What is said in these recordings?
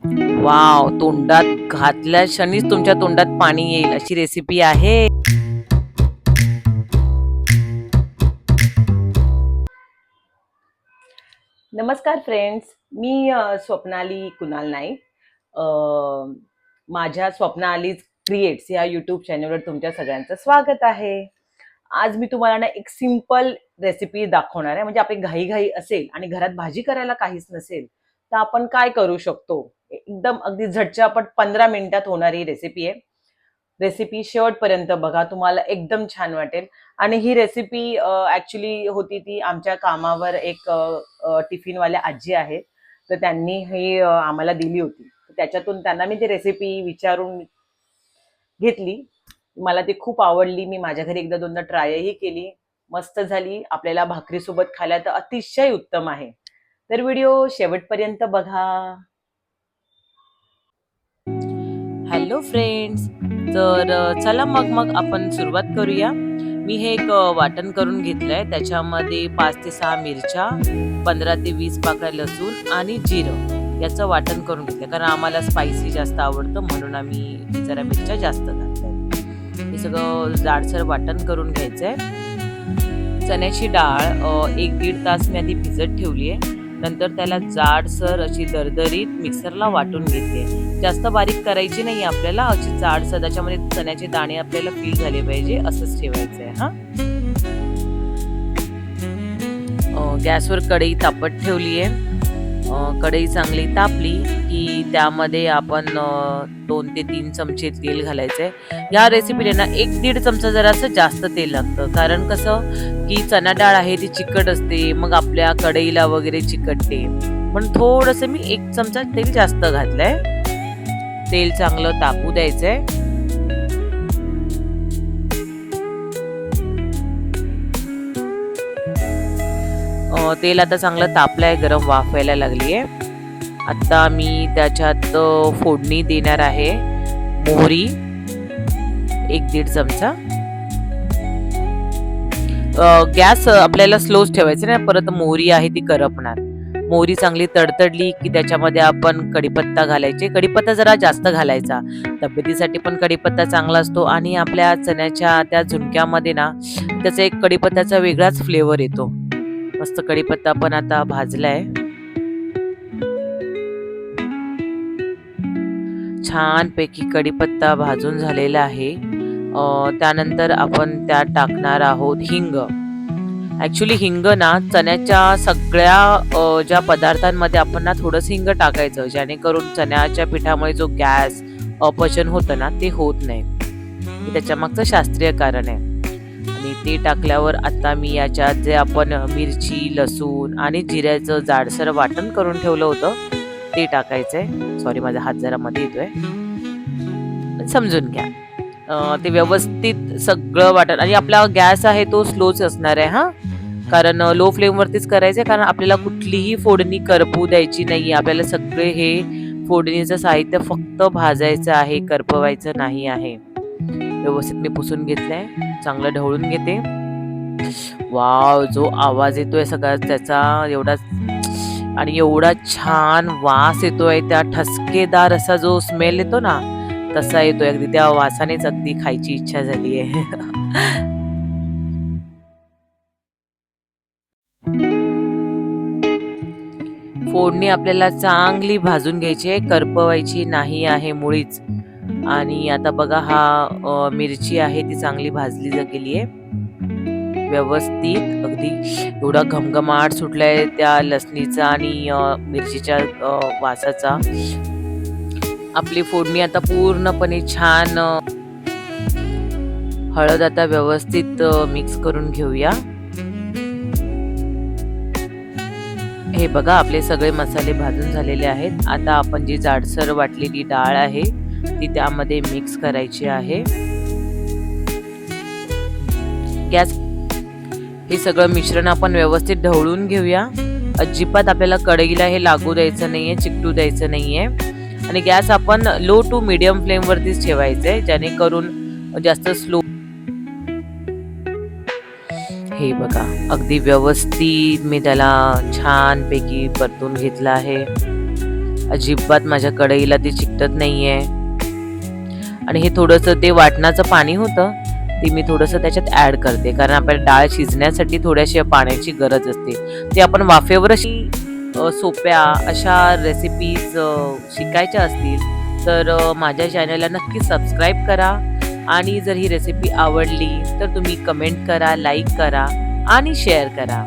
Wow, तोंडात घातल्या क्षणीच तुमच्या तोंडात पाणी येईल अशी रेसिपी आहे. नमस्कार फ्रेंड्स, मी स्वप्नाली कुणाल नाईक. अ, माझ्या स्वप्नालीज क्रिएट्स या यूट्यूब चॅनलवर तुमच्या सगळ्यांचं स्वागत आहे. आज मी तुम्हाला ना एक सिंपल रेसिपी दाखवणार आहे. म्हणजे आपली घाई असेल आणि घरात भाजी करायला काहीच नसेल तर आपण काय करू शकतो. एकदम अगदी झटझापट 15 मिनिटात होणारी रेसिपी आहे. रेसिपी शेवटपर्यंत बघा, तुम्हाला एकदम छान वाटेल. आणि ही रेसिपी ऍक्च्युली होती ती आमच्या कामावर एक टिफिनवाल्या आजी आहेत, तर त्यांनी ही आम्हाला दिली होती. त्याच्यातून त्यांना मी ती रेसिपी विचारून घेतली. मला ती खूप आवडली. मी माझ्या घरी एकदा दोनदा ट्रायही केली. मस्त झाली. आपल्याला भाकरीसोबत खायला तर अतिशय उत्तम आहे. तर व्हिडिओ शेवटपर्यंत बघा. हॅलो फ्रेंड्स, तर चला मग आपण सुरुवात करूया. मी हे एक वाटण करून घेतलंय. त्याच्यामध्ये 5 ते 6 मिरच्या, 15 ते 20 पाकळ्या लसूण आणि जिरं याचं वाटण करून घेतलं. कारण आम्हाला स्पायसी जास्त आवडतं म्हणून आम्ही जरा मिरच्या जास्त घातल्या. हे सगळं जाडसर वाटण करून घ्यायचंय. चण्याची डाळ 1-1.5 तास मी आधी भिजत ठेवली आहे. नंतर त्याला जाडसर अशी दरदरीत मिक्सरला वाटून घेतली. जास्त बारीक करायची नाही आपल्याला, अशी जाडसर, त्याच्यामध्ये चण्याचे दाणे आपल्याला फील झाले पाहिजे असंच ठेवायचं आहे. गॅसवर कढई तापत ठेवली आहे. कढई चांगली तापली की त्यामध्ये आपण 2 ते 3 चमचे तेल घालायचंय. या रेसिपीला ना 1-1.5 चमचा जरासं जास्त तेल लागतं. कारण कसं की चणा डाळ आहे ती चिकट असते, मग आपल्या कढईला वगैरे चिकटते. पण थोडंसं मी 1 चमचा तेल जास्त घातलंय. तेल चांगलं तापू द्यायचंय. तेल आता चांगलं तापलंय, गरम वाफ व्हायला लागलीये. आता मी त्याच्यात फोडणी देणार आहे. मोहरी 1-1.5 चमचा. गॅस आपल्याला स्लोच ठेवायचा नाही, परत मोहरी आहे ती करपणार. मोहरी चांगली तडतडली की त्याच्यामध्ये आपण कढीपत्ता घालायचे. कढीपत्ता जरा जास्त घालायचा. तब्येतीसाठी पण कढीपत्ता चांगला असतो आणि आपल्या चण्याच्या त्या झुणक्यामध्ये ना त्याचा एक कढीपत्त्याचा वेगळाच फ्लेवर येतो. मस्त कढीपत्ता पण आता भाजलाय. छानपैकी कढीपत्ता भाजून झालेला आहे. त्यानंतर आपण त्यात टाकणार आहोत हिंग. ऍक्च्युली हिंग ना चण्याच्या सगळ्या ज्या पदार्थांमध्ये आपण ना थोडंसं हिंग टाकायचं, जेणेकरून चण्याच्या पिठामुळे जो गॅस अपचन होतं ना ते होत नाही. हे त्याच्या मागचं शास्त्रीय कारण आहे. आणि ते टाकल्यावर आता मी याच्यात जे आपण मिरची, लसूण आणि जिऱ्याचं जाडसर वाटण करून ठेवलं होतं ते टाकायचंय. सॉरी, माझा हात जरा मध्ये येतोय, समजून घ्या. ते व्यवस्थित सगळं वाटण, आणि आपला गॅस आहे तो स्लोच असणार आहे कारण लो फ्लेम वरतीच करायचंय. कारण आपल्याला कुठलीही फोडणी करपू द्यायची नाही. आपल्याला सगळे हे फोडणीचं साहित्य फक्त भाजायचं आहे, करपवायचं नाही आहे. व्यवस्थित मी पुसून घेतलंय, चांगलं ढवळून घेते. वाव, जो आवाज येतोय सगळा त्याचा, एवढा आणि एवढा छान वास येतोय. त्या ठसकेदार असा जो स्मेल येतो ना तसा येतोय. अगदी त्या वासानेच अगदी खायची इच्छा झालीये. फोडणी आपल्याला चांगली भाजून घ्यायची आहे, करपवायची नाही आहे मुळीच. आणि आता बघा, मिरची आहे ती चांगली भाजली गेली आहे व्यवस्थित. अगदी एवढा घमघमाट सुटलाय त्या लसणीचा आणि मिरचीच्या वासाचा. आपली फोडणी आता पूर्णपणे छान. हळद आता व्यवस्थित मिक्स करून घेऊया. हे बघा, आपले सगळे मसाले भाजून झालेले आहेत. आता आपण जी जाडसर वाटलेली डाळ आहे ती त्यामध्ये मिक्स करायची आहे. गॅस, हे सगळं मिश्रण आपण व्यवस्थित ढवळून घेऊया. अजिबात आपल्याला कढईला हे लागू द्यायचं नाहीये, चिकटू द्यायचं नाहीये. आणि गॅस आपण लो टू मीडियम फ्लेम वरतीच ठेवायचंय, जेणेकरून जास्त स्लो. हे बघा, अगदी व्यवस्थित मी त्याला छानपैकी परतून घेतलं आहे. अजिबात माझ्या कढईला ते चिकटत नाहीये. आणि हे थोडंसं ते वाटणाचं पाणी होतं ते मी थोडंसं त्याच्यात ऍड करते, कारण आपल्याला डाळ शिजण्यासाठी थोड्याशा पाण्याची गरज असते. ते आपण वाफेवर सोप्या अशा रेसिपीज शिकायच्या असतील तर माझ्या चॅनलला नक्की सबस्क्राईब करा. आणि जर ही रेसिपी आवडली तर तुम्ही कमेंट करा, लाईक करा आणि शेअर करा.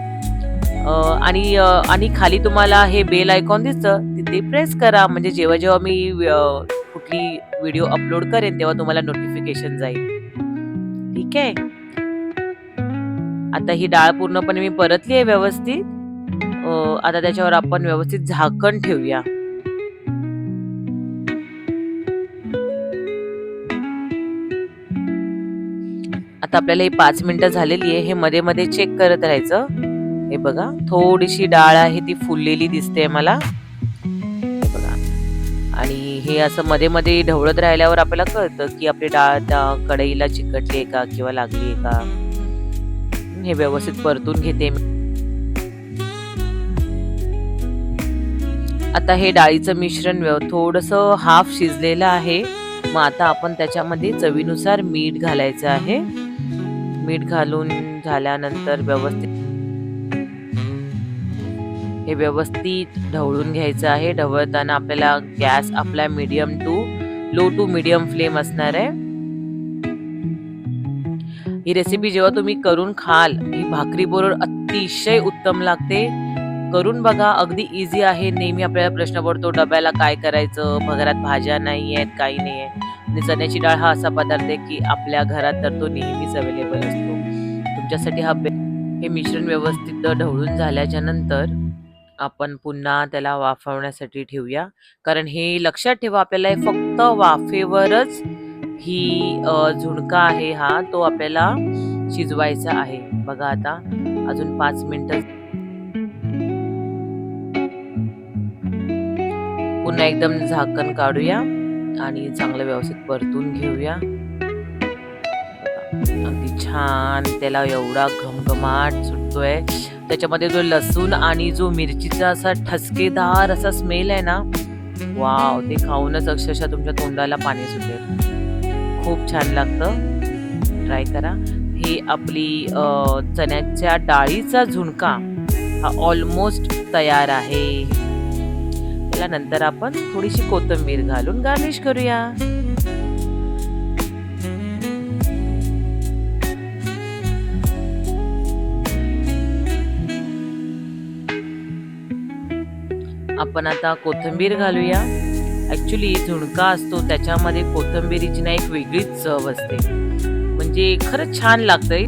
आणि खाली तुम्हाला हे बेल आयकॉन दिसतं तिथे प्रेस करा, म्हणजे जेव्हा जेव्हा मी कुठली व्हिडिओ अपलोड करेन तेव्हा तुम्हाला नोटिफिकेशन जाईल. ठीक आहे. आता ही डाळ पूर्णपणे मी परतली आहे व्यवस्थित. आता त्याच्यावर आपण व्यवस्थित झाकण ठेवूया. आता आपल्याला ही 5 मिनिटं झालेली आहे. हे मध्ये मध्ये चेक करत राहायचं. हे बघा थोडीशी डाळ आहे ती फुललेली दिसते मला. हे बघा. आणि हे असं मध्ये मध्ये ढवळत राहिल्यावर आपल्याला कळतं की आपली डाळ त्या कढईला चिकटली आहे का किंवा लागली आहे का. हे व्यवस्थित परतून घेते. आता हे डाळीचं मिश्रण थोडंसं हाफ शिजलेलं आहे. मग आता आपण त्याच्यामध्ये चवीनुसार मीठ घालायचं आहे. मीठ घालून झाल्यानंतर हे व्यवस्थित ढवळून घ्यायचं आहे. ढवळताना आपल्याला गॅस आपला लो टू मीडियम फ्लेम असणार आहे. ही रेसिपी जेव्हा तुम्ही करून खाल ही भाकरी बरोबर अतिशय उत्तम लागते. करून बघा, अगदी इझी आहे. नेहमी आपल्याला प्रश्न पडतो डब्याला काय करायचं, घरात भाज्या नाही आहेत, काही नाही आहे. आणि चण्याची डाळ हा असा पदार्थ आहे की आपल्या घरात तर तो नेहमीच अवेलेबल असतो. तुमच्यासाठी हे मिश्रण व्यवस्थित ढवळून झाल्याच्या नंतर आपण पुन्हा त्याला वाफवण्यासाठी ठेवूया. कारण हे लक्षात ठेवा, आपल्याला फक्त वाफेवरच ही झुणका आहे हा तो आपल्याला शिजवायचा आहे. बघा आता अजून 5 मिनिटं. पुन्हा एकदम झाकण काढूया आणि चांगलं व्यवस्थित परतून घेऊया. अगदी छान त्याला एवढा घमघमाट सुटतोय. त्याच्यामध्ये जो लसूण आणि जो मिरचीचा असा ठसकेदार असा स्मेल आहे ना, वाव, ते खाऊनच अक्षरशः तुमच्या तोंडाला पाणी सुटेल. खूप छान लागतं. ट्राय करा. ही आपली चण्याच्या डाळीचा झुणका हा ऑलमोस्ट तयार आहे. त्यानंतर आपण थोडीशी कोथिंबीर घालून गार्निश करूया. आपण आता कोथिंबीर घालूया. ऍक्च्युली झुणका असतो त्याच्यामध्ये कोथिंबीरीची ना एक वेगळीच चव असते, म्हणजे खरंच छान लागतंय.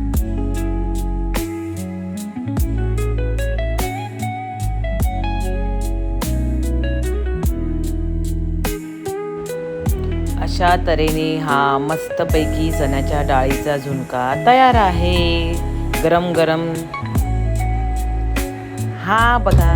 अशा तऱ्हेने हा मस्तपैकी चण्याच्या डाळीचा झुणका तयार आहे. गरम गरम हा बघा.